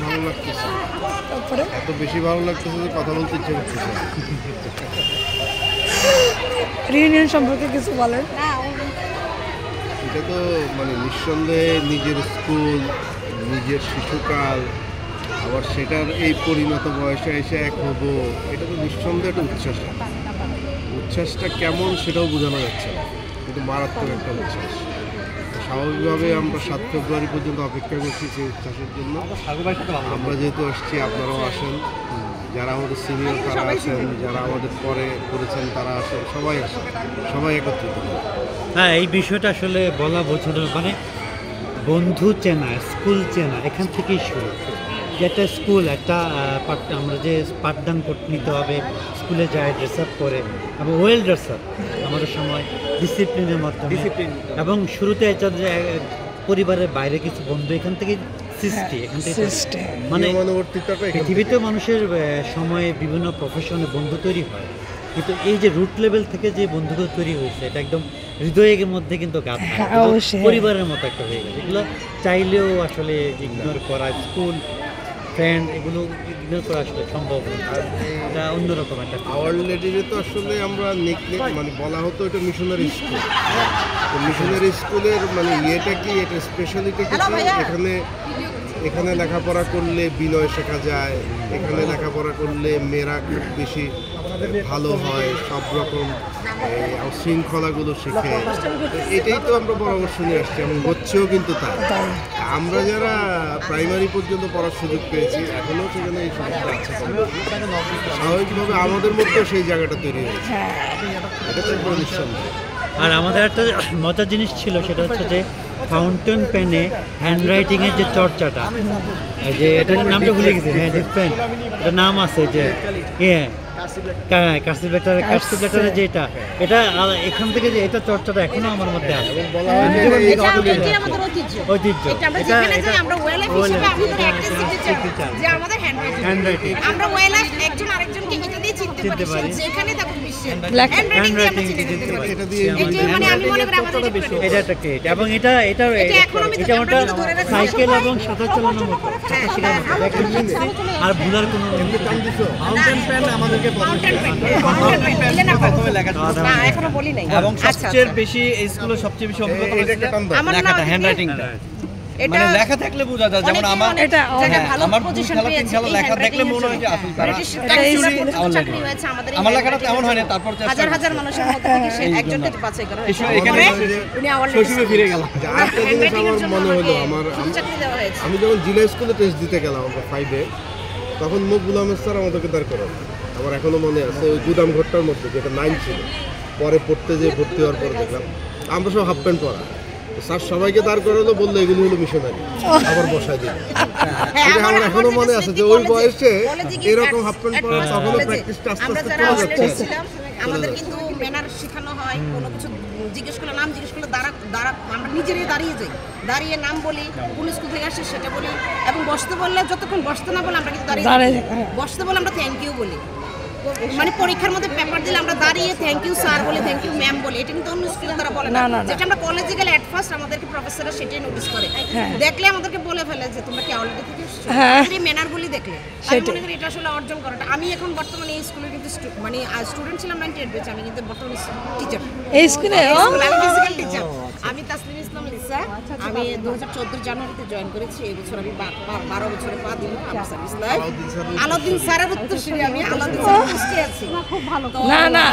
ভালো লাগতেছে। তারপরে এত বেশি ভালো লাগতেছে যে কথা বলতে ইচ্ছে করতেছে। রিউনিয়ন সম্পর্কে কিছু বলেন। এটা তো মানে নিঃসন্দেহে নিজের স্কুল, নিজের শিশুকাল, আবার সেটার এই পরিণত বয়সে এসে এক হবো, এটা তো নিঃসন্দেহে একটা উচ্ছ্বাস। উচ্ছ্বাসটা কেমন সেটাও বোঝানো যাচ্ছে না, কিন্তু মারাত্মক একটা উচ্ছ্বাস। স্বাভাবিকভাবে আমরা 7 ফেব্রুয়ারি পর্যন্ত অপেক্ষা করছি সেই উচ্ছ্বাসের জন্য। আমরা যেহেতু আসছি, আপনারাও আসেন, যারা আমাদের সিনিয়র তারা আসেন, যারা আমাদের পরে করেছেন তারা আসেন, সবাই আসেন, সবাই একত্রিত হয়। হ্যাঁ, এই বিষয়টা আসলে বলা বোঝানো মানে বন্ধু চেনা, স্কুল চেনা এখান থেকেই শুরু। যে একটা স্কুল, একটা আমরা যে পাঠদান নিতে হবে, স্কুলে যায় ড্রেস আপ করে এবং ওয়েল ড্রেস আপ আমাদের সময় ডিসিপ্লিনের মাধ্যমে, এবং শুরুতে এটা যে পরিবারের বাইরে কিছু বন্ধু এখান থেকে সৃষ্টি, এখান থেকে মানে পৃথিবীতে মানুষের সময়ে বিভিন্ন প্রফেশনে বন্ধু তৈরি হয়, কিন্তু এই যে রুট লেভেল থেকে যে বন্ধুগুলো তৈরি হয়েছে এটা একদম হৃদয়ের মধ্যে কিন্তু গাঁথা, পরিবারের মতো একটা হয়ে গেছে। এগুলো চাইলেও আসলে ইগনোর করা, স্কুল ফ্রেন্ড এগুলো ইগনোর করা আসলে সম্ভব না। এটা অন্যরকম একটা আওয়ার লেডিরে তো আসলে আমরা মানে বলা হতো এটা মিশনারি স্কুল। তো মিশনারি স্কুলের মানে ইয়েটা কি, এটা স্পেশালিটি কি, এখানে লেখাপড়া করলে বিনয় শেখা যায়, এখানে লেখাপড়া করলে মেয়েরা খুব বেশি ভালো হয়, সব রকম শৃঙ্খলাগুলো শেখে। এটাই তো আমরা পরামর্শ নিয়ে আসছি এবং হচ্ছেও কিন্তু তাই। আমরা যারা প্রাইমারি পর্যন্ত পড়ার সুযোগ পেয়েছি, এখনও সেখানে এই সুযোগটা আছে, স্বাভাবিকভাবে আমাদের মধ্যেও সেই জায়গাটা তৈরি হয়েছে, এটা তো একদম নিঃসন্দেহ। আর আমাদের একটা মজার জিনিস ছিল, সেটা হচ্ছে যে ফাউন্টেন পেনে হ্যান্ডরাইটিংয়ের যে চর্চাটা, যে এটার নামটা ভুলে গেছি, হ্যাঁ ডিফারেন্ট একটা নাম আছে, যে কার্সিভ লেটারের যেটা, এটা এখান থেকে যে এটা চর্চাটা এখনো আমার মধ্যে আছে, ঐতিহ্য। চিনতে পারি এটা একটা ক্রেট, এবং এটা সাইকেল এবং সাঁতার চালানোর মতো, আর ভুলার কোনো এবং সবচেয়ে বেশি এই স্কুলের সবচেয়ে বেশি অভিজ্ঞতা লেখাটা, হ্যান্ডরাইটিংটা, মানে লেখা থাকলে বোঝা যায়। যেমন আমার খেলা লেখা দেখলে মনে হয় যে আসল তারা আমার লেখাটা তেমন হয় না। তারপর হাজার মানুষের মধ্যে থেকে সে একজনকে বাছাই করা হয়েছে, এখানে উনি শৈশবে ফিরে গেল। আরেকটা জিনিস আমার মনে হলো, আমি যখন জিলা স্কুলে টেস্ট দিতে গেলাম আমরা 5-এ, তখন মকবুল আহমেদ স্যার আমাদেরকে দাঁড় করান। আমার এখনো মনে আছে, ওই গুদাম ঘরটার মধ্যে, যেটা 9 ছিল, পরে পড়তে যেয়ে ভর্তি হওয়ার পরে দেখলাম আমরা সব হাফ প্যান্ট পরা। স্যার সবাইকে দাঁড় করালো, বললো এগুলো হলো মিশনারি, আবার বসায় দিল। এটা আমার এখনো মনে আছে যে ওই বয়সে এরকম হাফ প্যান্ট পরা, তখনও প্র্যাকটিসটা আস্তে আস্তে চলে যাচ্ছে। আমাদের কিন্তু ম্যানার শেখানো হয়, কোনো কিছু জিজ্ঞেস করলে, নাম জিজ্ঞেস করলে আমরা নিজেরাই দাঁড়িয়ে যাই, দাঁড়িয়ে নাম বলি, কোন স্কুল থেকে আসে সেটা বলি, এবং বসতে বললে যতক্ষণ বসতে না বলে আমরা কিন্তু দাঁড়িয়ে, বসতে বলে আমরা থ্যাংক ইউ বলি। মানে পরীক্ষার মধ্যে পেপার দিলে আমরা দাঁড়িয়ে থ্যাংক ইউ স্যার বলে, থ্যাংক ইউ ম্যাম বলে। এটা কিন্তু অন্য স্কুলে তারা বলে না, যেটা আমরা কলেজে গেলে এট ফার্স্ট আমাদেরকে প্রফেসররা সেটাই নোটিস করে, দেখলে আমাদেরকে বলে ফেলে যে তোমরা কি অলরেডি থেকে এসেছো, এই ম্যানারগুলি দেখলে। আমি মনে করি এটা আসলে অর্জন করাটা। আমি এখন বর্তমানে এই স্কুলে কিন্তু মানে স্টুডেন্ট ছিলাম 98 ব্যাচে, আমি কিন্তু বর্তমানে টিচার এই স্কুলে, আমি ফিজিক্যাল টিচার। আমি তাসলিম ইসলাম লিসা, আমি 2014 জানুয়ারিতে জয়েন করেছি। এই বছর আমি 12 বছরে পা দিলাম আমার সার্ভিস লাইফ। আলাউদ্দিন স্যারের উত্তরসূরি, আমি আলাউদ্দিন স্যারের খুব ভালো। না